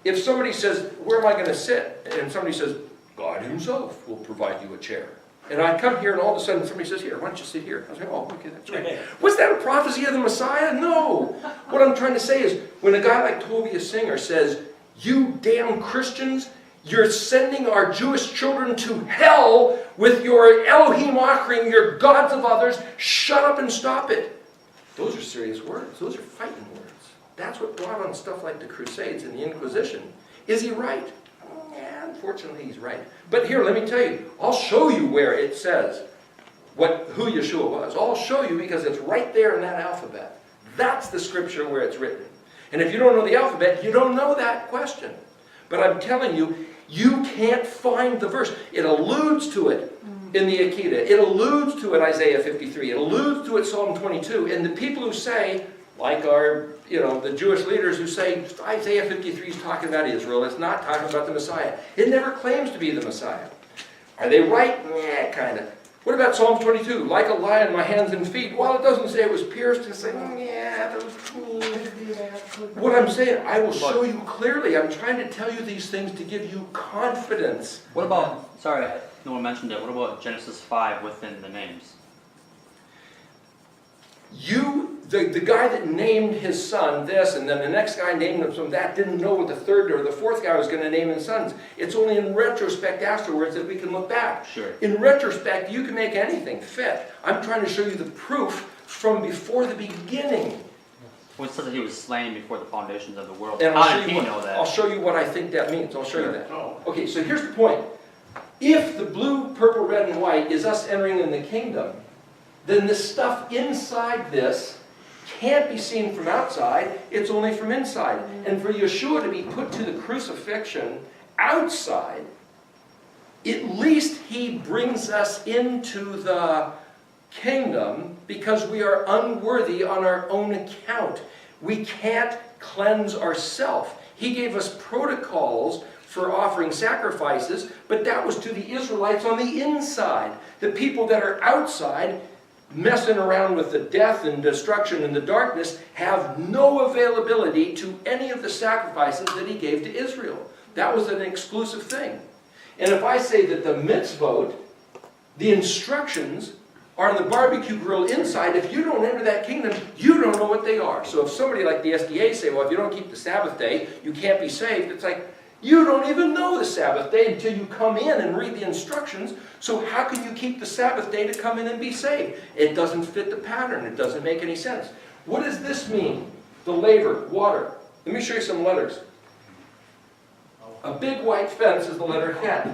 if somebody says, where am I going to sit? And somebody says, God himself will provide you a chair. And I come here and all of a sudden somebody says, here, why don't you sit here? I say, oh, okay, that's right. Was that a prophecy of the Messiah? No. What I'm trying to say is, when a guy like Tobiah Singer says, you damn Christians, you're sending our Jewish children to hell with your Elohim offering, your gods of others, shut up and stop it. Those are serious words. Those are fighting words. That's what brought on stuff like the Crusades and the Inquisition. Is he right? Yeah, unfortunately he's right. But here, let me tell you, I'll show you where it says who Yeshua was. I'll show you because it's right there in that alphabet. That's the scripture where it's written. And if you don't know the alphabet, you don't know that question. But I'm telling you, you can't find the verse. It alludes to it in the Akedah. It alludes to it Isaiah 53. It alludes to it Psalm 22. And the people who say, like the Jewish leaders who say Isaiah 53 is talking about Israel, it's not talking about the Messiah. It never claims to be the Messiah. Are they right? Yeah, kind of. What about Psalm 22? Like a lion, my hands and feet. Well, it doesn't say it was pierced. It's saying, that was cool. What I'm saying, I will show you clearly. I'm trying to tell you these things to give you confidence. What about, sorry, no one mentioned it, what about Genesis 5 within the names? The guy that named his son this, and then the next guy named him some that, didn't know what the third or the fourth guy was going to name his sons. It's only in retrospect afterwards that we can look back. Sure. In retrospect, you can make anything fit. I'm trying to show you the proof from before the beginning. Well, it says that he was slain before the foundations of the world. And How did he know I'll that? show you what I think that means. I'll show you that. Oh. Okay, so here's the point. If the blue, purple, red, and white is us entering in the kingdom, then the stuff inside this can't be seen from outside, it's only from inside. And for Yeshua to be put to the crucifixion outside, at least he brings us into the kingdom because we are unworthy on our own account. We can't cleanse ourselves. He gave us protocols for offering sacrifices, but that was to the Israelites on the inside. The people that are outside, messing around with the death and destruction and the darkness, have no availability to any of the sacrifices that he gave to Israel. That was an exclusive thing. And if I say that the mitzvot, the instructions, are on the barbecue grill inside, if you don't enter that kingdom, you don't know what they are. So if somebody like the SDA say, well, if you don't keep the Sabbath day, you can't be saved, it's like, you don't even know the Sabbath day until you come in and read the instructions. So how can you keep the Sabbath day to come in and be saved? It doesn't fit the pattern. It doesn't make any sense. What does this mean? The laver, water. Let me show you some letters. A big white fence is the letter Het.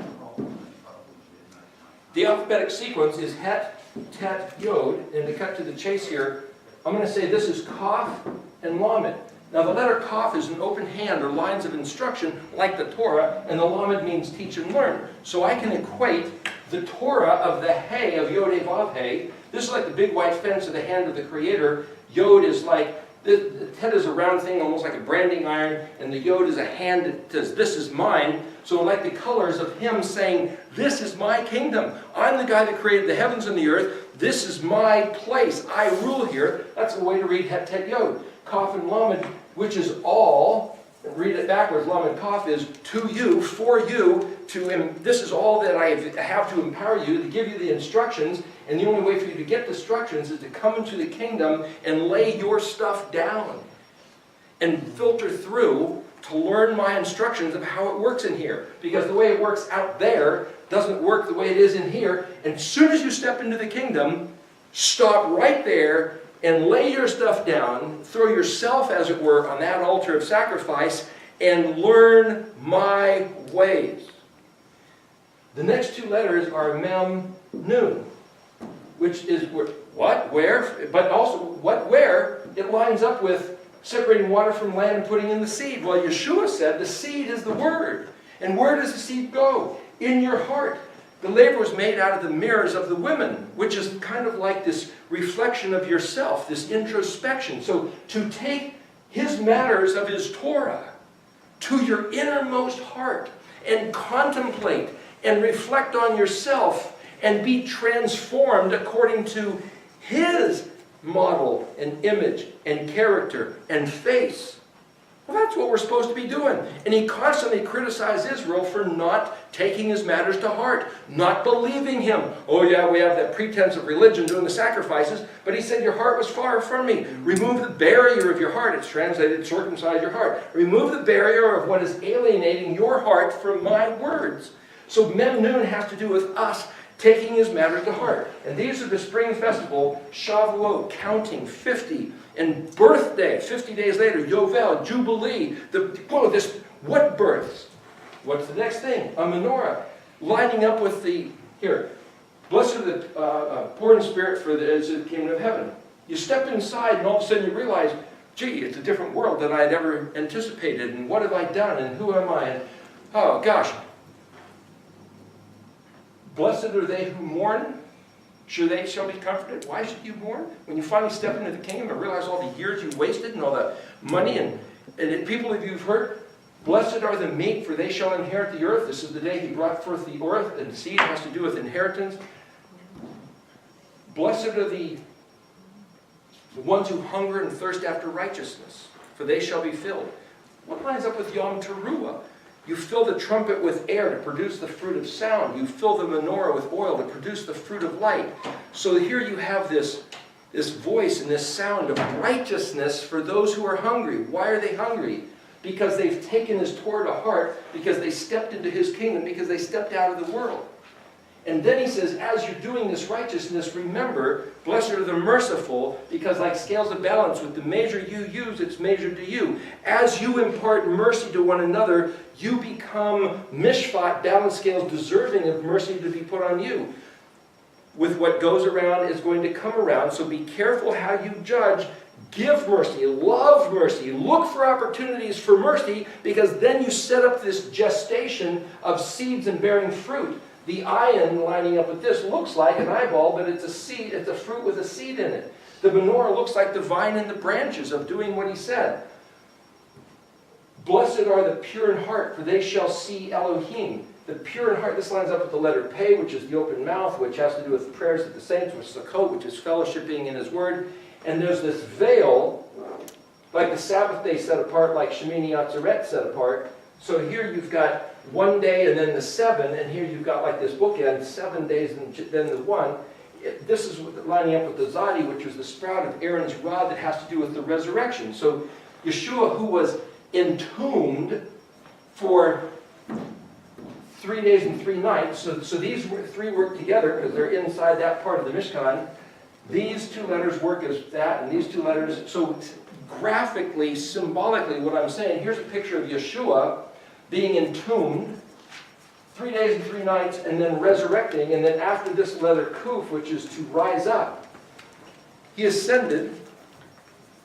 The alphabetic sequence is Het, Tet, Yod. And to cut to the chase here, I'm going to say this is Kaf and Lamed. Now the letter Kaf is an open hand or lines of instruction like the Torah, and the Lamed means teach and learn. So I can equate the Torah of the Hey of Yod He Vav Hey. This is like the big white fence of the hand of the Creator. Yod is like, the Tet is a round thing almost like a branding iron, and the Yod is a hand that says, this is mine. So like the colors of him saying, this is my kingdom. I'm the guy that created the heavens and the earth. This is my place. I rule here. That's the way to read Het, Tet, Yod. Kaf and Lamed, which is all, read it backwards, Lamed Kaf is to you, for you, this is all that I have to empower you, to give you the instructions, and the only way for you to get the instructions is to come into the kingdom and lay your stuff down and filter through to learn my instructions of how it works in here. Because the way it works out there doesn't work the way it is in here. And as soon as you step into the kingdom, stop right there and lay your stuff down, throw yourself, as it were, on that altar of sacrifice, and learn my ways. The next two letters are Mem, Nun. which is what, where, but also what, where, it lines up with separating water from land and putting in the seed. Well, Yeshua said the seed is the word. And where does the seed go? In your heart. The labor was made out of the mirrors of the women, which is kind of like this reflection of yourself, this introspection. So to take his matters of his Torah to your innermost heart and contemplate and reflect on yourself and be transformed according to his model and image and character and face. Well, that's what we're supposed to be doing. And he constantly criticized Israel for not taking his matters to heart, not believing him. Oh yeah, we have that pretense of religion doing the sacrifices, but he said your heart was far from me. Remove the barrier of your heart. It's translated circumcise your heart. Remove the barrier of what is alienating your heart from my words. So Memnoon has to do with us taking his matters to heart. And these are the spring festival, Shavuot, counting 50, and birthday, 50 days later, Yovel, Jubilee. What births? What's the next thing? A menorah. Lining up with here, blessed are the poor in spirit, for there is the kingdom of heaven. You step inside and all of a sudden you realize, gee, it's a different world than I had ever anticipated, and what have I done, and who am I? And, oh gosh. Blessed are they who mourn, sure they shall be comforted. Why should you mourn? When you finally step into the kingdom and realize all the years you wasted and all the money and people that you've hurt. Blessed are the meek, for they shall inherit the earth. This is the day he brought forth the earth, and the seed has to do with inheritance. Blessed are the ones who hunger and thirst after righteousness, for they shall be filled. What lines up with Yom Teruah? You fill the trumpet with air to produce the fruit of sound. You fill the menorah with oil to produce the fruit of light. So here you have this voice and this sound of righteousness for those who are hungry. Why are they hungry? Because they've taken his Torah to heart, because they stepped into his kingdom, because they stepped out of the world. And then he says, as you're doing this righteousness, remember, blessed are the merciful, because like scales of balance, with the measure you use, it's measured to you. As you impart mercy to one another, you become mishpat, balance scales, deserving of mercy to be put on you. With what goes around is going to come around, so be careful how you judge. Give mercy, love mercy, look for opportunities for mercy, because then you set up this gestation of seeds and bearing fruit. The ayin lining up with this looks like an eyeball, but it's a seed, it's a fruit with a seed in it. The menorah looks like the vine and the branches of doing what he said. Blessed are the pure in heart, for they shall see Elohim. The pure in heart, this lines up with the letter Pei, which is the open mouth, which has to do with the prayers of the saints, which is the coat, which is fellowshipping in his word. And there's this veil, like the Sabbath day set apart, like Shemini Atzeret set apart. So here you've got one day and then the 7, and here you've got like this bookend, 7 days and then the 1. This is lining up with the Zadi, which was the sprout of Aaron's rod that has to do with the resurrection. So Yeshua, who was entombed for 3 days and 3 nights, so these 3 work together because they're inside that part of the Mishkan. These 2 letters work as that, and these 2 letters. So graphically, symbolically, what I'm saying, here's a picture of Yeshua being entombed 3 days and 3 nights, and then resurrecting, and then after this letter Kuf, which is to rise up, he ascended,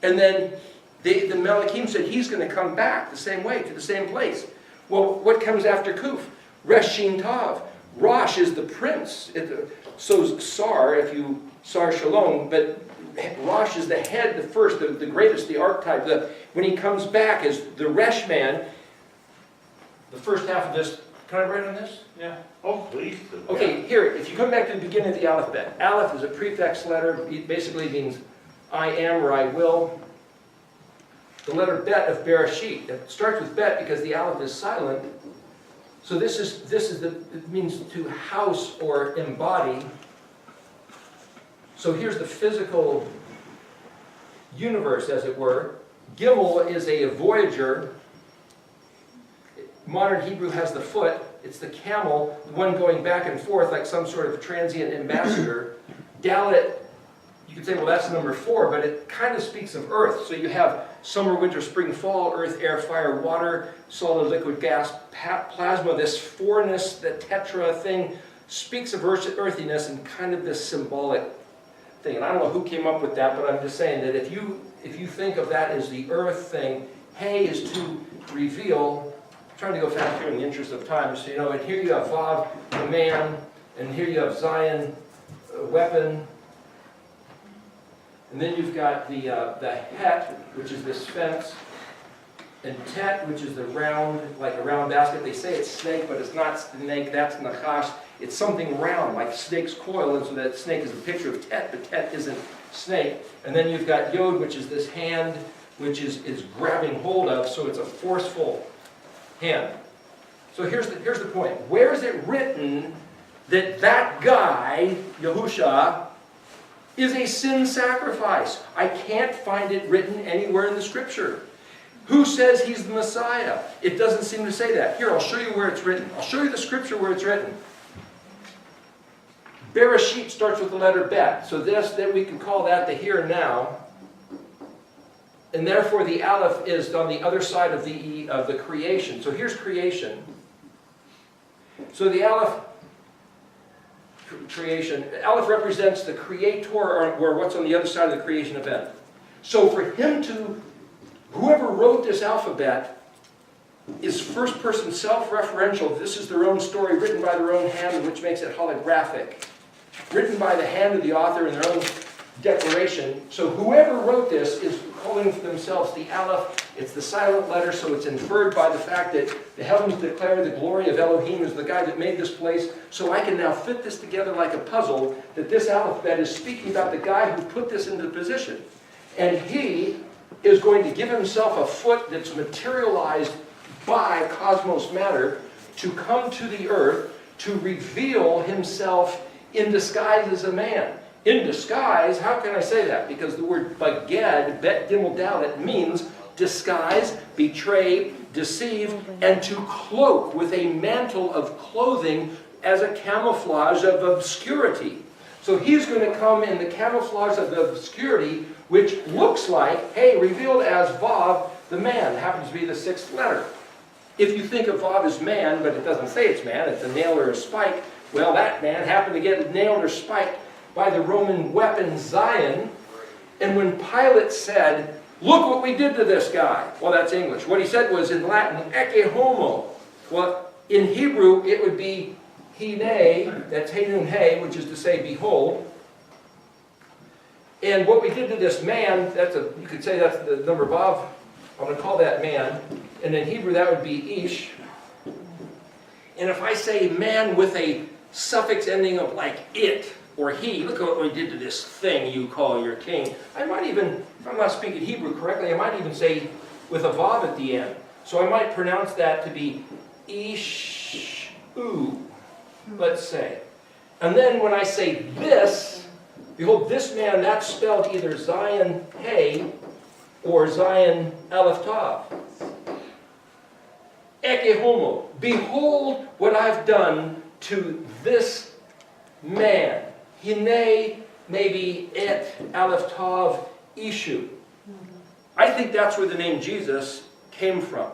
and then the Malakim said he's going to come back the same way, to the same place. Well, what comes after Kuf? Resh Shin Tav. Rosh is the prince. So Sar, if you Sar Shalom, but Rosh is the head, the first, the greatest, the archetype. When he comes back as the Resh man, the first half of this, can I write on this? Yeah. Oh, please. Okay, here, if you come back to the beginning of the alphabet, Aleph is a prefix letter. It basically means I am or I will. The letter Bet of Bereshit. It starts with Bet because the Aleph is silent. So it means to house or embody. So here's the physical universe, as it were. Gimel is a voyager. Modern Hebrew has the foot. It's the camel, the one going back and forth like some sort of transient ambassador. Dalet, you could say, well, that's number 4, but it kind of speaks of earth. So you have summer, winter, spring, fall, earth, air, fire, water, solid, liquid, gas, plasma. This 4-ness, the tetra thing, speaks of earthiness and kind of this symbolic thing. And I don't know who came up with that, but I'm just saying that if you think of that as the earth thing, Hey is to reveal. I'm trying to go fast here in the interest of time. So, and here you have Vav, the man, and here you have Zion, a weapon. And then you've got the Het, which is this fence, and Tet, which is the round, like a round basket. They say it's snake, but it's not snake. That's Nachash. It's something round, like snake's coil, and so that snake is a picture of Tet, but Tet isn't snake. And then you've got Yod, which is this hand, which is grabbing hold of, so it's a forceful hand. So here's the point. Where is it written that that guy, Yahusha, is a sin sacrifice? I can't find it written anywhere in the Scripture. Who says he's the Messiah? It doesn't seem to say that. Here, I'll show you where it's written. I'll show you the Scripture where it's written. Bereshit starts with the letter Bet. So then we can call that the here and now. And therefore the Aleph is on the other side of the creation. So here's creation. So the Aleph, creation, Aleph represents the creator, or what's on the other side of the creation event. So for him to, whoever wrote this alphabet is first person self-referential. This is their own story written by their own hand, which makes it holographic. Written by the hand of the author in their own declaration. So whoever wrote this is calling for themselves the Aleph. It's the silent letter, so it's inferred by the fact that the heavens declare the glory of Elohim is the guy that made this place. So I can now fit this together like a puzzle, that this alphabet is speaking about the guy who put this into position. And he is going to give himself a foot that's materialized by cosmos matter to come to the earth to reveal himself in disguise as a man. In disguise, how can I say that? Because the word baged, bet gimel dalet, means disguise, betray, deceive, and to cloak with a mantle of clothing as a camouflage of obscurity. So he's going to come in the camouflage of obscurity, which looks like, hey, revealed as Vav, the man, happens to be the sixth letter. If you think of Vav as man, but it doesn't say it's man, it's a nail or a spike, well, that man happened to get nailed or spiked by the Roman weapon Zion. And when Pilate said, look what we did to this guy. Well, that's English. What he said was in Latin, ecce homo. Well, in Hebrew, it would be hine, that's henun he, which is to say, behold. And what we did to this man, you could say that's the number Vav. I'm going to call that man. And in Hebrew, that would be ish. And if I say man with a suffix ending of like it, or he, look at what we did to this thing you call your king. I might even, if I'm not speaking Hebrew correctly, I might even say with a vav at the end. So I might pronounce that to be ish-u, let's say. And then when I say this, behold, this man, that's spelled either Zion Hey or Zion Aleph Tav. Ecce homo, behold what I've done to this man. Hine, maybe et, Aleph Tav, Ishu. I think that's where the name Jesus came from.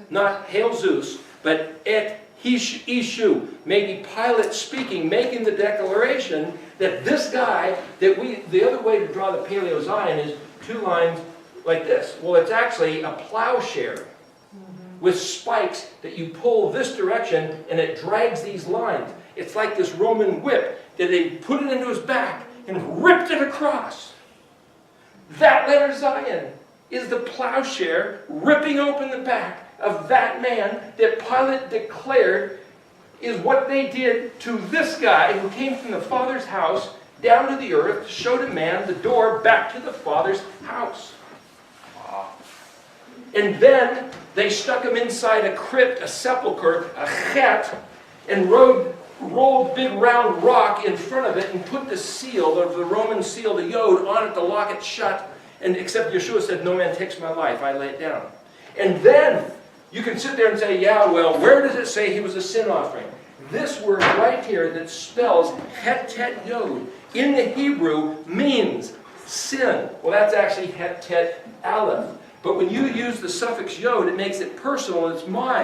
Not Hail Zeus, but et Ishu. Maybe Pilate speaking, making the declaration that this guy, the other way to draw the Paleo Zion is two lines like this. Well, it's actually a plowshare with spikes that you pull this direction and it drags these lines. It's like this Roman whip that they put it into his back and ripped it across. That letter Zion is the plowshare ripping open the back of that man that Pilate declared is what they did to this guy who came from the Father's house down to the earth, showed a man the door back to the Father's house. And then they stuck him inside a crypt, a sepulcher, a chet, and rolled big round rock in front of it and put the seal of the Roman seal, the yod, on it to lock it shut. And except Yeshua said, no man takes my life, I lay it down. And then you can sit there and say, yeah, well, where does it say he was a sin offering? This word right here that spells het tet yod in the Hebrew means sin. Well, that's actually het tet aleph. But when you use the suffix yod, it makes it personal, it's mine.